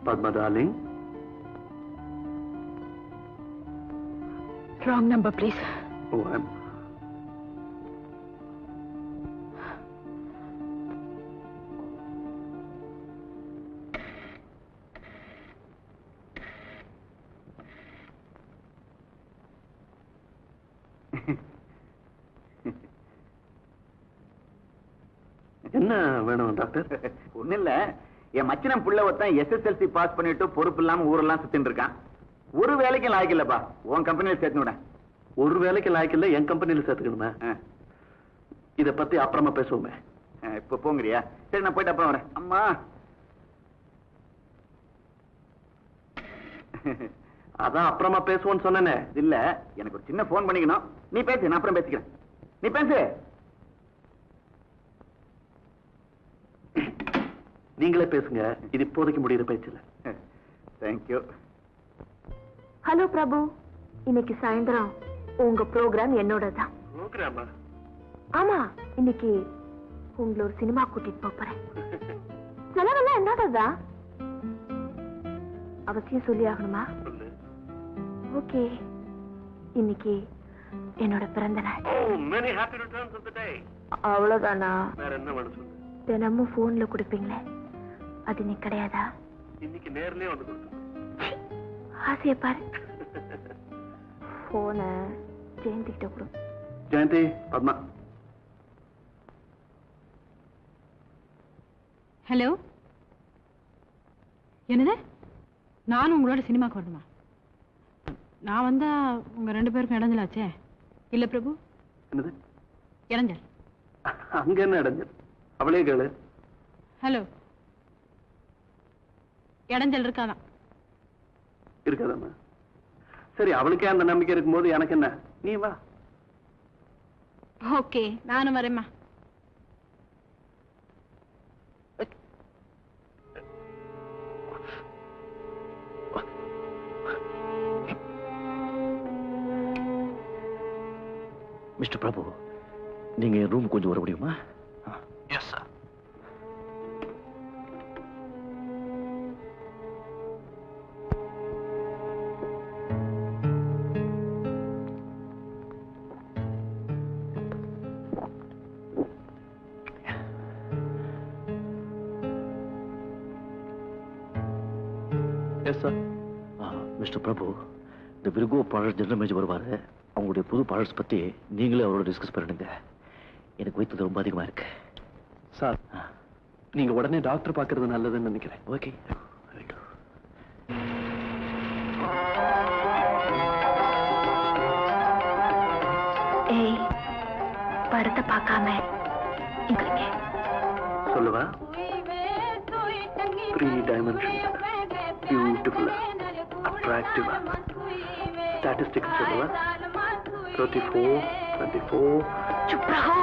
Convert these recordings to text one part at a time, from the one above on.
Padma darling. Wrong number, please. Oh, I'm... என்ன வேணும் doctor? ஒண்ணு இல்ல, என் மச்சினம் புள்ள ஒருத்தன் SSLC பாஸ் பண்ணிட்டு பொறுப்பு இல்லாம ஊரெல்லாம் சுத்திட்டு இருக்கான். ஒரு வேலைக்கும் லாய்க்கு இல்லப்பா. உன் கம்பெனியில சேர்த்து விட. ஒரு வேலைக்கு லாய்க்கு இல்ல, என் கம்பெனியில சேர்த்துக்கணுமா? இத பத்தி அப்புறமா பேசுவோமே. இப்ப போங்கறியா? சரி, நான் போயிட்டு அப்புறம் வரேன். அம்மா, அதான் அப்புறமா பேசுவோன்னு சொன்னேனே. இல்ல, எனக்கு ஒரு சின்ன போன் பண்ணிக்கணும். நீ பேசு, நான் அப்புறம் பேசிக்கிறேன். நீ பேசு. நீங்களே பேசுங்க, இது இப்போதைக்கு முடிகிற பேச்சு இல்ல. தேங்க்யூ. ஹலோ பிரபு, இன்னைக்கு சாயந்தரம் உங்க ப்ரோக்ராம் என்னோட தான். ப்ரோக்ராமா? ஆமா, இன்னைக்கு உங்களை ஒரு சினிமா கூட்டிட்டு போறேன். செலவெல்லாம் என்னதான் அவசியம் சொல்லி ஆகணுமா? ஓகே, இன்னைக்கு என்னோட பிறந்த நாள். many happy returns of the day. அவ்வளவுதானா? வேற என்ன வேணும் சொல்லு. தினமும் போன்ல கொடுப்பீங்களே, அது இன்னைக்கு கிடையாதா? இன்னைக்கு நேர்லயே வந்து கொடுத்து ஆசைய பாரு. போன ஜெயந்தி கிட்ட கொடு. ஜெயந்தி, பத்மா. ஹலோ, என்னது? நானும் உங்களோட சினிமாக்கு வரணுமா? நான் வந்தா உங்க 2 பேருக்கும் இடைஞ்சலாச்சே. இல்ல பிரபு? என்னது இடைஞ்சல்? அங்க என்ன இடைஞ்சல்? அவளே கேளு. ஹலோ, இடைஞ்சல் இருக்காதான்? இருக்காதாம்மா? சரி, அவளுக்கே அந்த நம்பிக்கை இருக்கும்போது எனக்கு என்ன, நீ வா. ஓகே, நானும் வரேம்மா. மிஸ்டர் பிரபு, நீங்க ரூம் கொஞ்சம் வர முடியுமா? Yes sir. Yes sir. Mister Prabhu, இந்த விருகோ ப்ராடக்ட் ஜெனரல் மேனேஜர் வருவாரு. அவங்களுடைய புது ப்ராடக்ட்ஸ் பத்தி நீங்களே அவரோட டிஸ்கஸ் பண்ணிடுங்க. எனக்கு வைத்தது ரொம்ப அதிகமா இருக்கு சார். நீங்க உடனே டாக்டர் பார்க்கறது நல்லதுன்னு நினைக்கிறேன். ஓகே. ஏய், படத்தை பார்க்காம இங்க சொல்லுவா. 3 dimension, beautiful, attractive. Statistics சொல்லுவா. 34, 24. चुप रहो.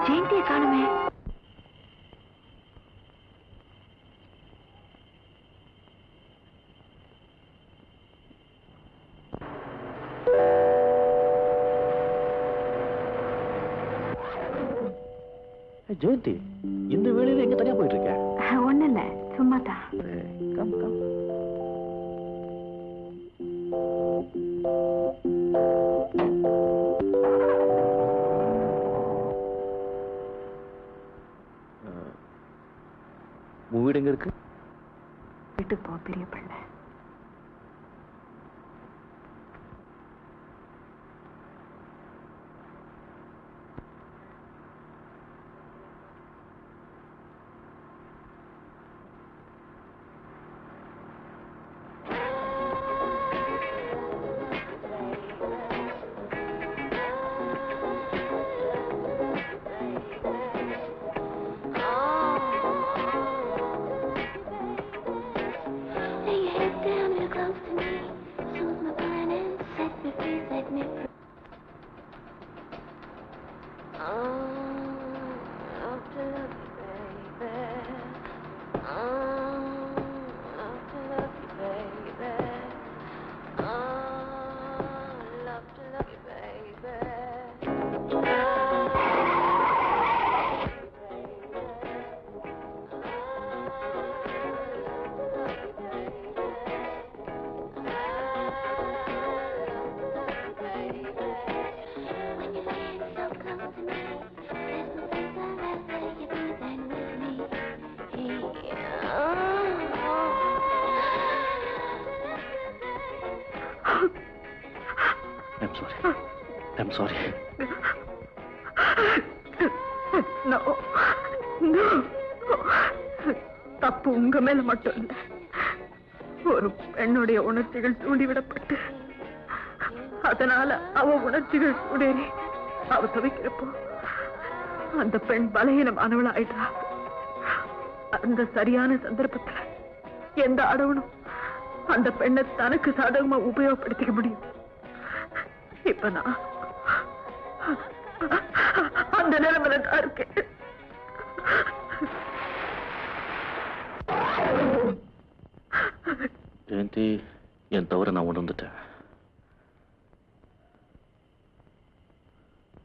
जयंती कानूमे ஜெயந்தி, இந்த வேளையில எங்க தனியா போயிட்டு இருக்க? ஒண்ணு இல்ல, சும்மாதான். Come come. வீடு எங்க இருக்கு? வீட்டுக்கு போ பெரிய பிள்ளை. I'm sorry. No. No. தப்பு உங்க மேல மட்டும் இல்ல. ஒரு பெண்ணுடைய உணர்ச்சிகள் தூண்டிவிடப்பட்டு அதனால அவ உணர்ச்சிகள் சூடேறி அவ தவிக்கிறப்போ அந்த பெண் பலகீனமானவள் ஆயிடுறா. அந்த சரியான சந்தர்ப்பத்துல எந்த அடவனும் அந்த பெண்ணை தனக்கு சாதகமா உபயோகப்படுத்திக்க முடியும். இப்ப நான் அந்த நிலைமையில தான் இருக்கேன். ஜெயந்தி, என் தவிர நான் உணர்ந்துட்டேன்.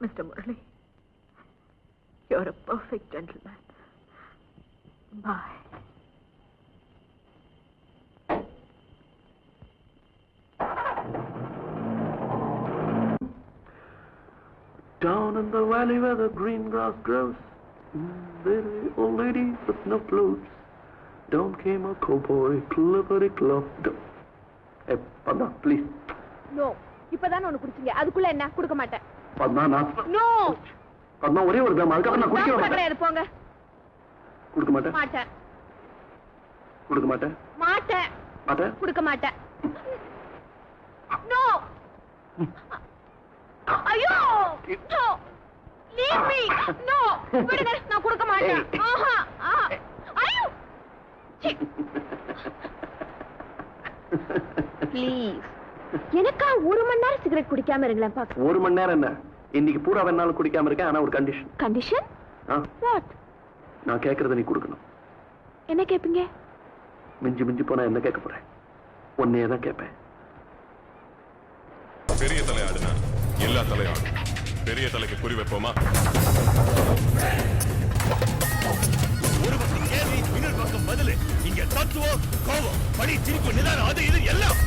Mister Murali, you're a perfect gentleman. Bye. Down in the valley where the green grass grows, there are old ladies with no clothes. Down came a cowboy, clippity clop. Hey, Padma, please. No, இப்பதான் ஒண்ணு குடிச்சீங்க. அதுக்குள்ள என்ன குடுக்க மாட்டேன். Padma, நான் no. Padma, ஒரே ஒரு gram, அதுக்கப்புறம் நான் குடிக்க மாட்டேன். கிடையாது, போங்க. குடுக்க மாட்டேன். மாட்டேன். குடுக்க மாட்டேன். மாட்டேன். மாட்டேன். குடுக்க மாட்டேன். நோ. ஐயோ. நோ. Leave me. நோ. விடுங்க, நான் குடுக்க மாட்டேன். ஆஹா. ஐயோ. ப்ளீஸ். எனக்கா ஒரு மணி நேரம் சிகரெட் குடிக்காம இருங்களேன் பாக்க. ஒரு மணி நேரம் என்ன? இன்னைக்கு பூரா வேணாலும் குடிக்காம இருக்கேன். ஆனா ஒரு கண்டிஷன். கண்டிஷன்? வாட்? நான் கேட்கறத நீ கொடுக்கணும். என்ன கேப்பீங்க? மிஞ்சி மிஞ்சி போனா என்ன கேட்க போறேன்? ஒன்னையே தான் கேட்பேன். பெரிய தலை ஆடுனா எல்லா தலையாடும். பெரிய தலைக்கு குறி வைப்போமா? ஒரு பக்கம் கேள்வி, இன்னொரு பக்கம் பதில். இங்க தத்துவம், கோபம், படி, சிரிப்பு, நிதானம், அது இது எல்லாம்